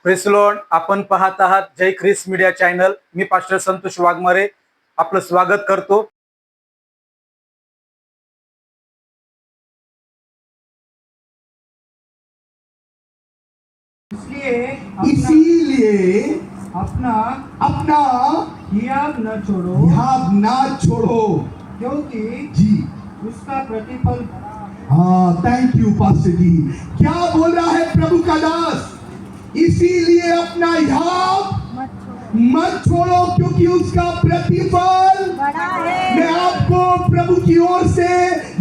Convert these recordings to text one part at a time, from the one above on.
Press Lord, आपण पाहत आहात जय ख्रिस मीडिया चॅनल. मी पास्टर संतोष वाघमारे आपलं स्वागत करतो. इसीलिए अपना अपना हियाब न छोड़ो, हियाब ना छोड़ो, क्योंकि जी उसका प्रतिफल हाँ, थैंक यू पास्टर जी. क्या बोल रहा है प्रभु का दास? इसीलिए अपना हियाब मत छोड़ो क्योंकि उसका प्रतिफल बड़ा है। मैं आपको प्रभु की ओर से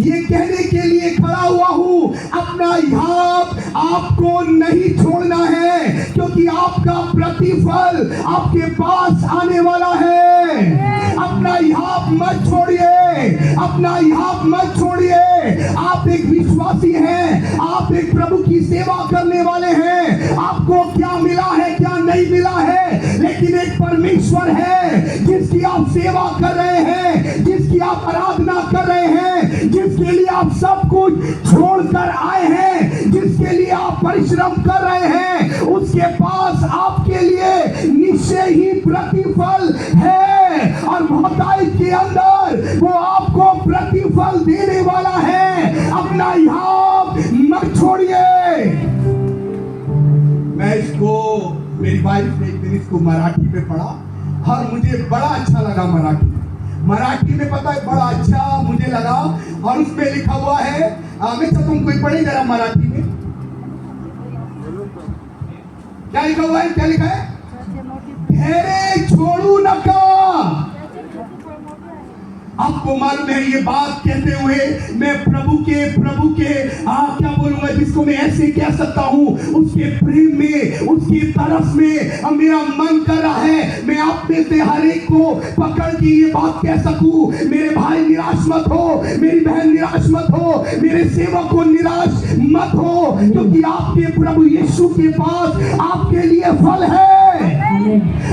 ये कहने के लिए खड़ा हुआ हूँ, अपना हियाब आपको नहीं छोड़ना है क्योंकि आपका प्रतिफल आपके पास आने वाला है. अपना हियाब मत छोड़िए, अपना हियाब मत छोड़िए. आप एक विश्वासी हैं, आप एक प्रभु की सेवा करने वाले हैं. आपको क्या मिला है क्या नहीं मिला है, लेकिन एक परमेश्वर है जिसकी आप सेवा कर रहे हैं, जिसकी आप आराधना कर रहे हैं, जिसके लिए आप सब कुछ छोड़कर आए हैं, जिसके लिए आप परिश्रम कर रहे हैं, उसके पास आपके लिए निश्चय ही प्रतिफल है और बहुतायत के अंदर वो आपको प्रतिफल देने वाला है. अपना हियाब मत छोड़िए. मैं इसको, मेरी वाइफ ने एक दिन इसको मराठी में पढ़ा और मुझे बड़ा अच्छा लगा. मराठी में पता है बड़ा अच्छा मुझे लगा. और उसमें लिखा हुआ है, मैं तुम कोई पढ़े जरा मराठी में. क्या लिखा हुआ है, क्या लिखा है? धैर्य छोड़ू नका. आपको मालूम है ये बात कहते हुए मैं प्रभु के क्या बोलूंगा, जिसको मैं ऐसे कह सकता हूँ, उसके प्रेम में, उसकी तरफ में अब मेरा मन कर रहा है मैं आप में से हर एक को पकड़ के ये बात कह सकूं, मेरे भाई निराश मत हो, मेरी बहन निराश मत हो, मेरे सेवक को निराश मत हो, क्योंकि आपके प्रभु यीशु के पास आपके लिए फल है.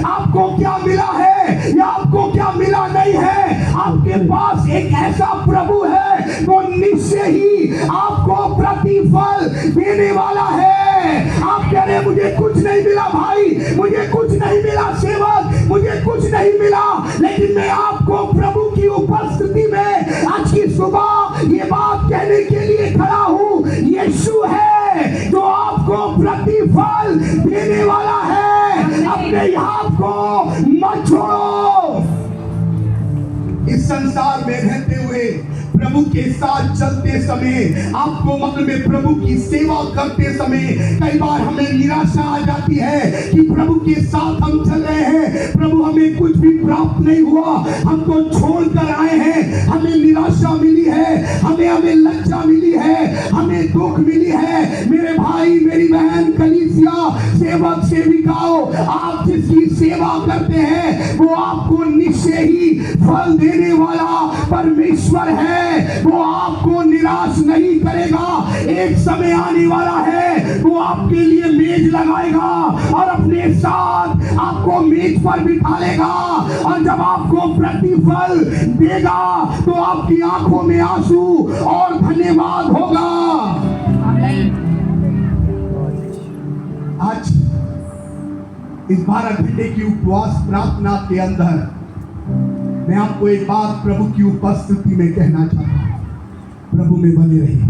आपको क्या मिला है या आपको क्या मिला नहीं है, आपके पास एक ऐसा प्रभु है वो निश्चय ही आपको प्रतिफल देने वाला है. आप कह रहे मुझे कुछ नहीं मिला भाई, मुझे कुछ नहीं मिला सेवक, मुझे कुछ नहीं मिला, लेकिन मैं आपको प्रभु की उपस्थिति में आज की सुबह ये बात कहने के लिए खड़ा हूँ, यीशु है जो आपको प्रतिफल देने वाला है. अपने हियाब को मत छोड़ो. इस संसार में रहते हुए प्रभु के साथ चलते समय, आपको मतलब में प्रभु की सेवा करते समय कई बार हमें निराशा आ जाती है कि प्रभु के साथ हम चल रहे हैं, प्रभु हमें कुछ भी प्राप्त नहीं हुआ, हम तो छोड़ कर आए हैं, हमें निराशा मिली है, हमें लज्जा मिली है, हमें दुख मिली है. मेरे भाई मेरी बहन कलीसिया सेवक सेविकाओं, आप जिसकी सेवा करते हैं वो आपको निश्चय ही फल देने वाला परमेश्वर है. वो आपको निराश नहीं करेगा. एक समय आने वाला है वो आपके लिए मेज लगाएगा और अपने साथ आपको मेज पर बिठा लेगा, और जब आपको प्रतिफल देगा तो आपकी आंखों में आंसू और धन्यवाद होगा. आज इस 12 घंटे की उपवास प्रार्थना के अंदर मैं आपको एक बात प्रभु की उपस्थिति में कहना चाहता हूं. प्रभु में बने रहिए,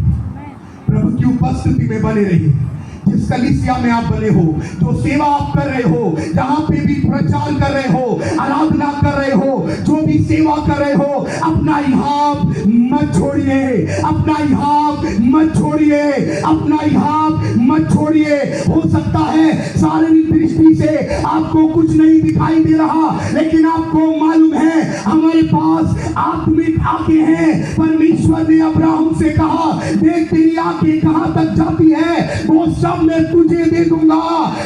प्रभु की उपस्थिति में बने रहिए. जिस कलीसिया में आप बने हो, जो सेवा आप कर रहे हो, जहां पे भी प्रचार कर रहे हो, आराधना कर रहे हो, जो भी सेवा कर रहे हो, अपना हियाब मत छोड़िए, अपना हियाब मत छोड़िए, अपना हियाब मत छोड़िए. हो सकता है शारीरिक दृष्टि से आपको कुछ नहीं दिखाई दे रहा, लेकिन आपको मालूम है हमारे पास आत्मिक आंखें हैं. परमेश्वर ने अब्राहम से कहा, देख तेरी आंखें कहां तक जाती है, वो सब मैं तुझे दे दूंगा.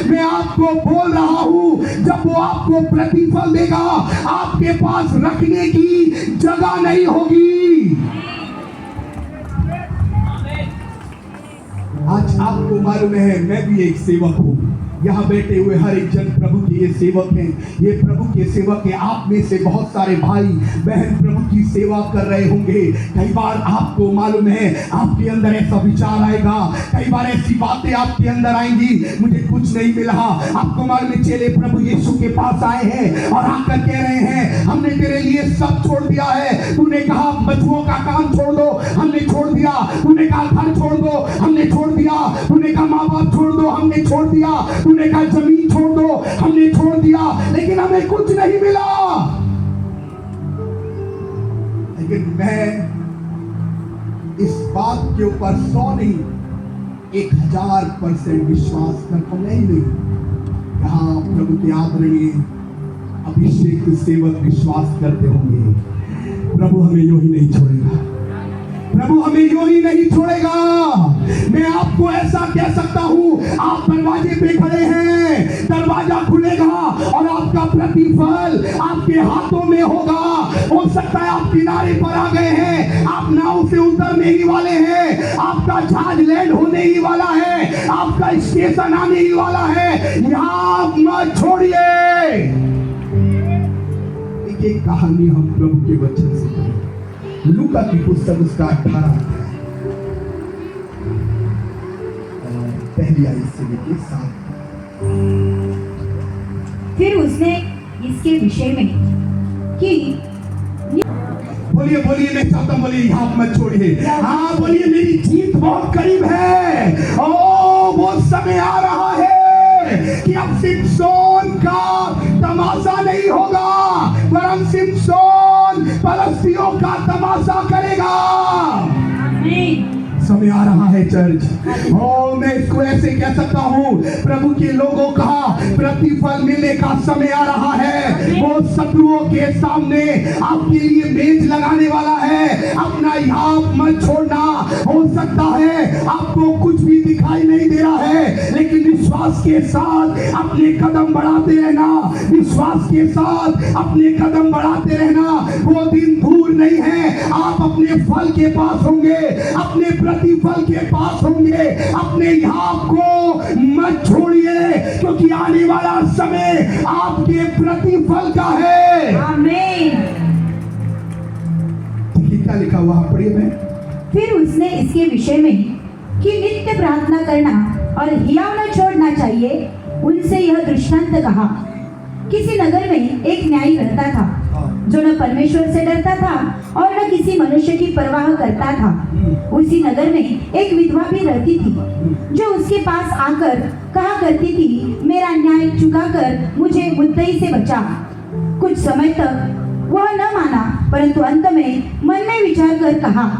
मैं आपको बोल रहा हूं, जब वो आपको प्रतिफल देगा आपके पास रखने की जगह नहीं होगी. आज आपको मालूम है मैं भी एक सेवक हूं, यहाँ बैठे हुए हर एक जन प्रभु के ये सेवक हैं, ये प्रभु के सेवक हैं। आप में से बहुत सारे भाई बहन प्रभु की सेवा कर रहे होंगे। कई बार आपको मालूम है आपके अंदर ऐसा विचार आएगा, कई बार ऐसी बातें आपके अंदर आएंगी, मुझे कुछ नहीं मिला। आपको मालूम है चेले प्रभु यीशु के पास आए हैं और आकर कह रहे हैं हमने तेरे लिए सब छोड़ दिया है। तूने कहा बचुओं का काम छोड़ दो, हमने छोड़ दिया। तूने कहा घर छोड़ दो, हमने छोड़ दिया। तूने कहा माँ बाप छोड़ दो, हमने छोड़ दिया। तूने कहा जमीन छोड़ दो, हमने छोड़ दिया, लेकिन हमें कुछ नहीं मिला। लेकिन मैं इस बात के ऊपर 100 नहीं 1000% विश्वास करता नहीं। यहाँ प्रभु के आदरणीय अभिषेक सेवक विश्वास करते होंगे प्रभु हमें यूं ही नहीं छोड़ेगा, प्रभु हमें यूं ही नहीं छोड़ेगा। मैं आपको ऐसा कह सकता हूं, आप दरवाजे पे खड़े हैं, दरवाजा खुलेगा और आपका प्रतिफल आपके हाथों में होगा। हो सकता है आप किनारे पर आ गए हैं, आप नाव से उतरने ही वाले हैं, आपका जहाज लैंड होने ही वाला है, आपका स्टेशन आने ही वाला है। यहां मत छोड़िए। एक कहानी हम प्रभु के वचन से पढ़ें, लूका की पुस्तक उसका 18 पहली आयत से लेकर 7। फिर उसने इसके विषय में कि बोलिए बोलिए, मैं चाहता हूं बोलिए, यहाँ मत छोड़िए। हाँ बोलिए, मेरी जीत बहुत करीब है। ओ वो समय आ रहा है कि अब सिमसोन का तमाशा नहीं होगा, वरन सिमसोन फलस्तियों का तमाशा करेगा। समय आ रहा है चर्च। ओ मैं इसको ऐसे कह सकता हूँ, प्रभु के लोगों का प्रतिफल मिलने का समय आ रहा है। वो शत्रुओं के सामने आपके लिए मेज लगाने वाला है। अपना याद मत छोड़ना। हो सकता है आपको कुछ भी दिखाई नहीं दे रहा है, लेकिन विश्वास के साथ अपने कदम बढ़ाते रहना, विश्वास के साथ अपने कदम बढ़ाते रहना। वो दिन दूर नहीं है, आप अपने फल के पास होंगे, अपने प्रतिफल के पास होंगे। अपने आप को मत छोड़िए, क्योंकि आने वाला समय आपके प्रतिफल का है। आमीन। क्या लिखा हुआ पढ़िए मैं। फिर उसने इसके विषय में कि नित्य प्रार्थना करना और हियाव न छोड़ना चाहिए, उनसे यह दृष्टांत कहा। किसी नगर में एक न्यायी रहता था, जो न परमेश्वर से डरता था और न किसी मनुष्य की परवाह करता था। उसी नगर में एक विधवा भी रहती थी, जो उसके पास आकर कहा करती थी, मेरा न्याय चुकाकर मुझे मुद्दई से बचा। कुछ समय तक वह न माना, परंतु अंत में मन में विचार कर कहा,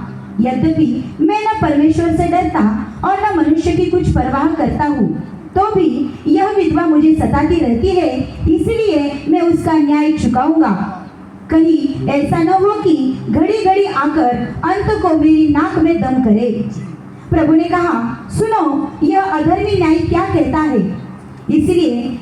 यद्यपि मैं न परमेश्वर से डरता और न मनुष्य की कुछ परवाह करता हूँ, तो भी यह विधवा मुझे सताती रहती है, इसलिए मैं उसका न्याय चुकाऊंगा। कहीं ऐसा न हो कि घड़ी घड़ी आकर अंत को मेरी नाक में दम करे। प्रभु ने कहा, सुनो, यह अधर्मी न्याय क्या कहता है। इसलिए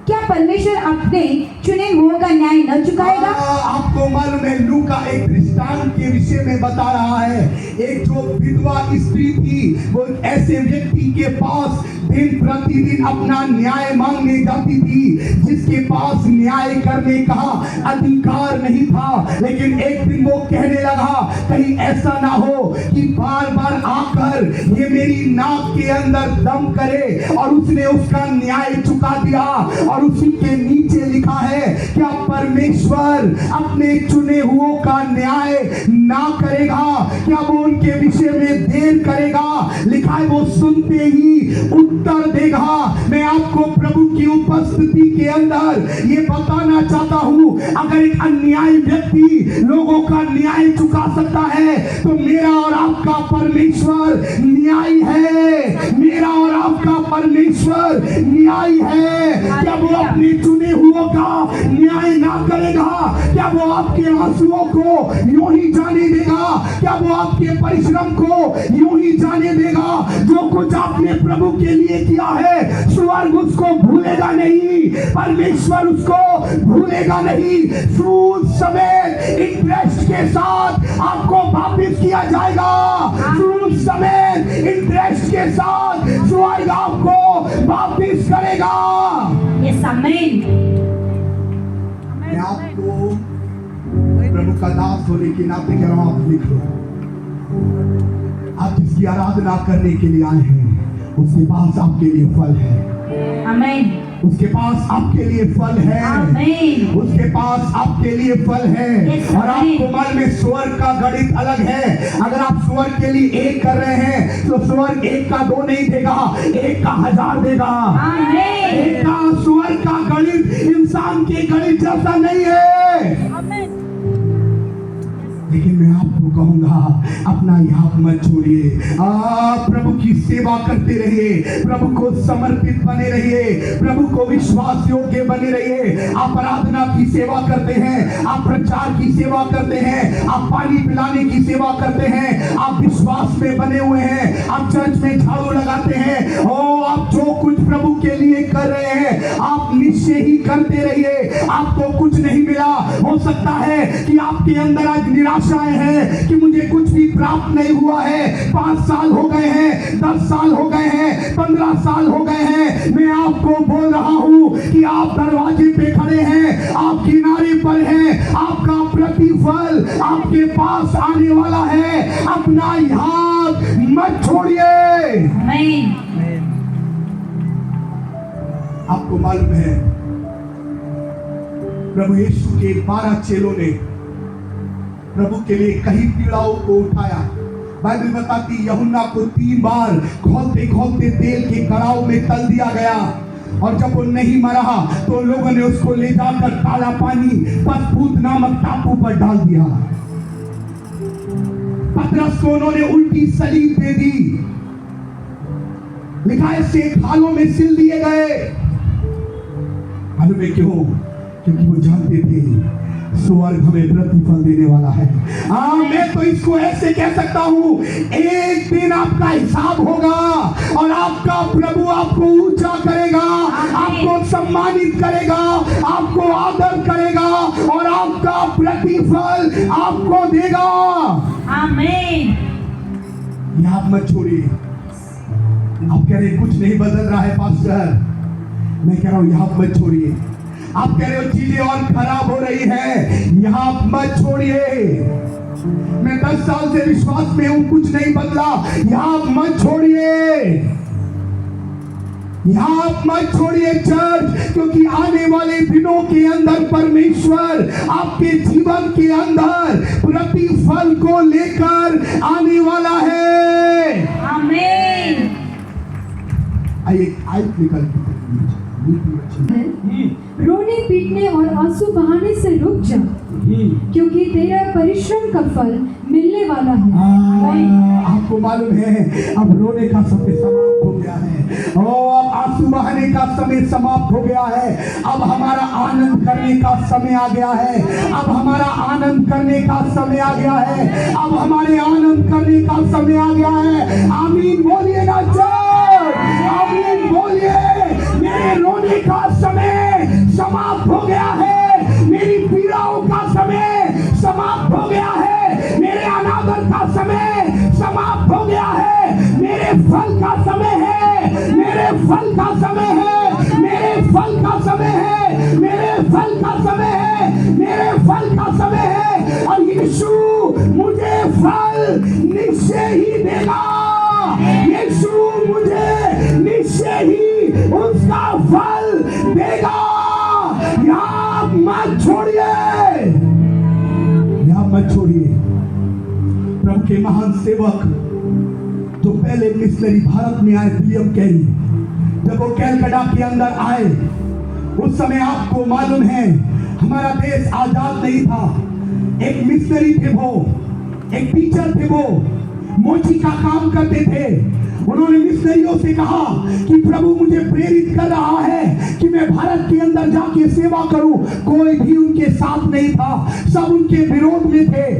क्या परमेश्वर अपने चुने हुओं का न्याय न चुकाएगा? आपको मालूम है लूका एक दृष्टांत के विषय में बता रहा है। एक जो विधवा स्त्री थी, वो ऐसे व्यक्ति के पास दिन प्रतिदिन अपना न्याय मांगने जाती थी, जिसके पास न्याय करने का अधिकार नहीं था। लेकिन एक दिन वो कहने लगा, कहीं ऐसा ना हो कि बार बार आकर ये मेरी नाक के अंदर दम करे। और उसने उसका न्याय चुका दिया। और उसी के नीचे लिखा है, क्या परमेश्वर अपने चुने हुओं का न्याय ना करेगा? क्या वो उनके विषय में देर करेगा? लिखा है वो सुनते ही उत्तर देगा। मैं आपको प्रभु की उपस्थिति के अंदर ये बताना चाहता हूं, अगर एक अन्यायी व्यक्ति लोगों का न्याय चुका सकता है, तो मेरा और आपका परमेश्वर न्यायी है। मेरा और आपका परमेश्वर न्यायी है। क्या वो अपने चुने हुओं का न्याय ना करेगा? क्या वो आपके आंसुओं को यूं ही जाने देगा? क्या वो आपके परिश्रम को यूं ही जाने देगा? जो कुछ आपने प्रभु के लिए किया है, स्वर्ग उसको भूलेगा नहीं, परमेश्वर उसको भूलेगा नहीं। सूद समेत इंटरेस्ट के साथ आपको वापिस किया जाएगा। सूद समेत इंटरेस्ट के साथ स्वर्ग आपको वापिस करेगा। यस आमीन। मैं आपको प्रभु का दास होने के नाते कह रहा हूं, आप लिख लो। आप जिसकी आराधना करने के लिए आए हैं, उसके पास आपके लिए फल है। आमीन। उसके पास आपके लिए फल है। आमीन। उसके पास आपके लिए फल है। Yes, और आपको मालूम है स्वर्ग का गणित अलग है। अगर आप स्वर्ग के लिए 1 कर रहे हैं तो स्वर्ग 1 का 2 नहीं देगा, 1 का 1000 देगा। आमीन। 1 का स्वर्ग का गणित इंसान के गणित जैसा नहीं है। लेकिन मैं आपको कहूंगा, अपना याद मत छोड़िए। प्रभु की सेवा करते रहिए, प्रभु को समर्पित बने रहिए, प्रभु को विश्वास योग्य बने रहिए। आप आराधना की सेवा करते हैं, आप प्रचार की सेवा करते हैं, आप पानी पिलाने की सेवा करते हैं, आप विश्वास में बने हुए हैं, आप चर्च में झाड़ू लगाते हैं। आप जो कुछ प्रभु के लिए कर रहे हैं, आप निश्चय ही करते रहिए। आपको कुछ नहीं मिला, हो सकता है कि आपके अंदर आज निराशाएं हैं कि मुझे कुछ भी प्राप्त नहीं हुआ है। 5 साल हो गए हैं, 10 साल हो गए हैं, 15 साल हो गए हैं। मैं आपको बोल रहा हूं कि आप दरवाजे पे खड़े हैं, आप किनारे पर हैं, आपका प्रतिफल आपके पास आने वाला है। अपना हाथ मत छोड़िए। आमीन। आपको मालूम है प्रभु यीशु के 12 चेलों ने प्रभु के लिए कई पीड़ाओं को उठाया। बाइबल बताती यूहन्ना को 3 बार खौलते खौलते तेल के कड़ाव में तल दिया गया, और जब वो नहीं मरा तो लोगों ने उसको ले जाकर काला पानी पसपूत नामक टापू पर डाल दिया। पतरस को उन्होंने उल्टी सलीब दे दी, लिखा है 6 खालों में सिल दिए गए। मालूम है क्यों? क्योंकि वो जानते थे स्वर्ग हमें प्रतिफल देने वाला है। मैं तो इसको ऐसे कह सकता हूं, एक दिन आपका हिसाब होगा और आपका प्रभु आपको ऊंचा करेगा, आपको सम्मानित करेगा, आपको आदर करेगा और आपका प्रतिफल आपको देगा। आमीन। याद मत छोड़िए। आप कह रहे कुछ नहीं बदल रहा है पास्टर, मैं कह रहा हूं याद मत छोड़िए। आप कह रहे हो चीजें और खराब हो रही है, यहाँ मत छोड़िए। मैं 10 साल से विश्वास में हूं, कुछ नहीं बदला, यहाँ मत छोड़िए। यहाँ मत छोड़िए चर्च, क्योंकि आने वाले दिनों के अंदर परमेश्वर आपके जीवन के अंदर प्रतिफल को लेकर आने वाला है। आमीन। आइए निकल रोने पीटने और आंसू बहाने से रुक जा, क्योंकि तेरा परिश्रम का फल मिलने वाला है। आपको मालूम है अब रोने का समय समाप्त हो गया है, अब आंसू बहाने का समय समाप्त हो गया है। अब हमारा आनंद करने का समय आ गया है। अब हमारा आनंद करने का समय आ गया है। अब हमारे आनंद करने का समय आ गया है। आमीन बोलिए ना चर्च, आमीन बोलिए। मेरे रोने का समय समाप्त हो गया है, मेरी पीड़ाओं का समय समाप्त हो गया है, मेरे अनादर का समय समाप्त हो गया है, मेरे फल का समय है, मेरे फल का समय है, मेरे फल का समय है, मेरे फल का समय है, मेरे फल का समय है। और यीशु मुझे फल निश्चय ही देगा। यीशु मुझे निश्चय ही उसका फल देगा। याद मत छोड़िए, याद मत छोड़िए। प्रभु के महान सेवक जो पहले मिशनरी भारत में आए, विलियम कैरी, जब वो कैलकाटा के अंदर आए, उस समय आपको मालूम है हमारा देश आजाद नहीं था। एक मिशनरी थे वो, एक टीचर थे वो, मोची का काम करते थे। उन्होंने मिशनरियों से कहा कि प्रभु मुझे प्रेरित कर रहा है कि मैं भारत के अंदर में सेवा करूं। कोई भी उनके साथ नहीं था, सब उनके विरोध में थे,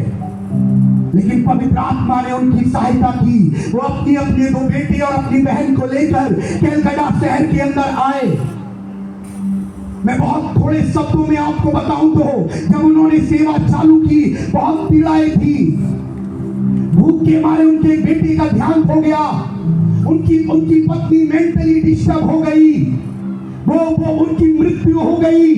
लेकिन पवित्र आत्मा ने उनकी सहायता की। वो अपने 2 बेटे और अपनी बहन को लेकर कैलकाटा शहर के अंदर आए। मैं बहुत थोड़े शब्दों में आपको बताऊं तो जब उन्होंने सेवा चालू की, बहुत पीड़ाएं थी। भूख के मारे उनके एक बेटे का ध्यान खो गया, उनकी पत्नी मेंटली डिस्टर्ब हो गई, वो उनकी मृत्यु हो गई।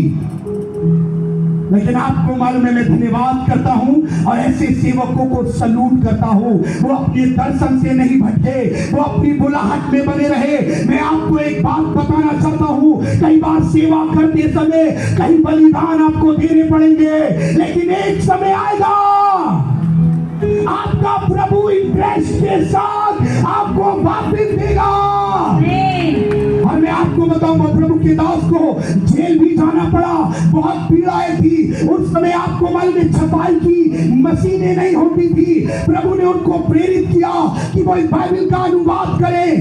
लेकिन आपको मालूम है, मैं धन्यवाद करता हूं और ऐसे सेवकों को सलूट करता हूं। वो अपने दर्शन से नहीं भटके, वो अपनी बुलाहट में बने रहे। मैं आपको एक बात बताना चाहता हूं, कई बार सेवा करते समय कई बलिदान आपको देने पड़ेंगे, लेकिन एक समय आएगा आपका प्रभु इंटरेस्ट के साथ आपको वापस देगा। और मैं आपको बताऊंगा, प्रभु के दास को जेल भी जाना पड़ा, बहुत पीड़ाएं थी। उस समय आपको मालूम है, छपाई की मशीनें नहीं होती थी। प्रभु ने उनको प्रेरित किया कि वो बाइबल का अनुवाद करें।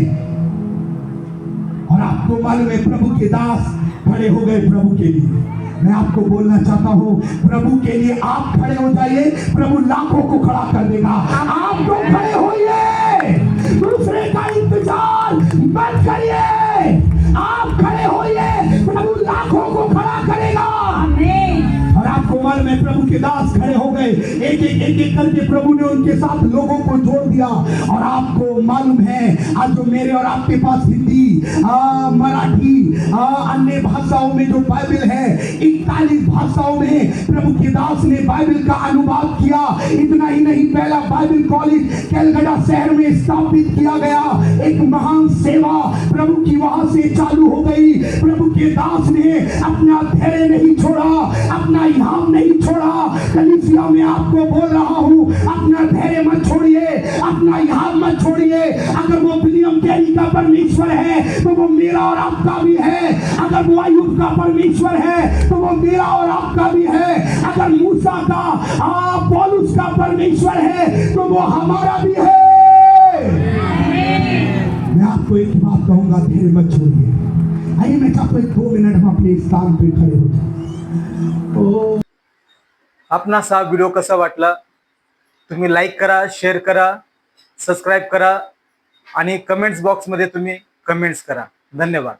और आपको मालूम है, प्रभु के दास खड़े हो गए प्रभु के लिए। मैं आपको बोलना चाहता हूं, प्रभु के लिए आप खड़े हो जाइए, प्रभु लाखों को खड़ा कर देगा। आप तो खड़े होइए, दूसरे का इंतजार मत करिए। आप खड़े होइए, प्रभु लाखों को खड़ा करेगा। और आपको मालूम है, प्रभु के दास खड़े हो गए, एक करके प्रभु ने उनके साथ लोगों को जोड़ दिया। और आपको मालूम है, आज जो मेरे और आपके पास हिंदी, मराठी, अन्य भाषाओं में जो बाइबल है, 41 भाषाओं में प्रभु के दास ने बाइबल का अनुवाद किया। इतना ही नहीं, पहला बाइबल कॉलेज कैलकाटा शहर में स्थापित किया गया। एक महान सेवा प्रभु की वहां से चालू हो गई। प्रभु के दास ने अपना धैर्य नहीं छोड़ा, अपना इनाम नहीं छोड़ा। कलीसिया में आपको बोल रहा हूं, अपना धैर्य मत छोड़िए, अपना इनाम मत छोड़िए। अगर वो विलियम कैरी का परमेश्वर है तो वो मेरा और आपका भी है। अगर वो अय्यूब का परमेश्वर है तो वो मेरा और आपका भी है। अगर मूसा का, पौलुस का परमेश्वर है तो वो हमारा भी है। मैं आपको एक बात कहूंगा, धैर्य मत छोड़िए। आइए, मैं चाहता हूं 2 मिनट हम अपने स्थान पे खड़े हो जाए। आपणास हा व्हिडिओ कसा वाटला, तुम्ही लाईक करा, शेअर करा, सबस्क्राईब करा आणि कमेंट्स बॉक्समध्ये तुम्ही कमेंट्स करा. धन्यवाद.